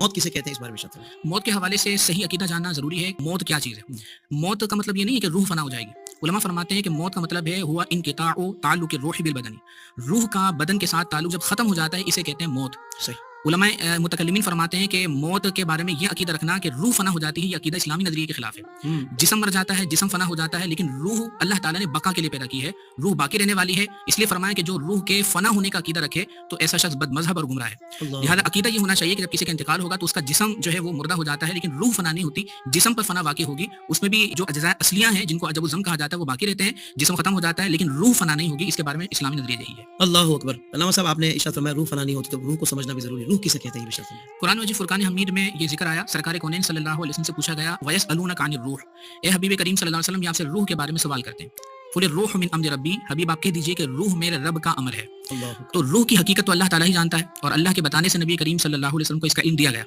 موت کسے کہتے ہیں اس بارے میں شاطر؟ موت کے حوالے سے صحیح عقیدہ جاننا ضروری ہے. موت کیا چیز ہے؟ موت کا مطلب یہ نہیں ہے کہ روح فنا ہو جائے گی. علماء فرماتے ہیں کہ موت کا مطلب ہے ہوا انقطاع تعلق الروح بالبدن. روح کا بدن کے ساتھ تعلق جب ختم ہو جاتا ہے اسے کہتے ہیں موت. صحیح. علماء متکلمین فرماتے ہیں کہ موت کے بارے میں یہ عقیدہ رکھنا کہ روح فنا ہو جاتی ہے یہ عقیدہ اسلامی نظریے کے خلاف ہے. جسم مر جاتا ہے, جسم فنا ہو جاتا ہے, لیکن روح اللہ تعالیٰ نے بقا کے لیے پیدا کی ہے, روح باقی رہنے والی ہے. اس لیے فرمایا کہ جو روح کے فنا ہونے کا عقیدہ رکھے تو ایسا شخص بد مذہب اور گمراہ ہے. لہٰذا عقیدہ یہ ہونا چاہیے کہ جب کسی کا انتقال ہوگا تو اس کا جسم جو ہے وہ مردہ ہو جاتا ہے, لیکن روح فنا نہیں ہوتی, جسم پر فنا واقع ہوگی. اس میں بھی جو اجزاء اصلیہ ہیں جن کو عجب الزم کہا جاتا ہے وہ باقی رہتے ہیں, جسم ختم ہو جاتا ہے لیکن روح فنا نہیں ہوگی. اس کے بارے میں اسلامی نظریہ یہی ہے. اللہ اکبر. علامہ صاحب آپ نے ارشاد فرمایا روح فنا نہیں ہوتی, تو روح کو سمجھنا بھی ضروری ہے. روح کسے کہتے ہیں یہ بھی شاطر؟ قرآن مجید فرقان حمید میں یہ ذکر آیا, سرکار کونین صلی اللہ علیہ وسلم سے پوچھا گیا وَيَسْأَلُونَكَ عَنِ الرُّوحِ, اے حبیب کریم صلی اللہ علیہ وسلم یہ آپ سے روح کے بارے میں سوال کرتے ہیں. قُلِ الرُّوحُ مِنْ أَمْرِ رَبِّي, حبیب آپ کہہ دیجئے کہ روح میرے رب کا امر ہے. تو روح کی حقیقت تو اللہ تعالیٰ ہی جانتا ہے, اور اللہ کے بتانے سے نبی کریم صلی اللہ علیہ وسلم کو اس کا علم دیا گیا.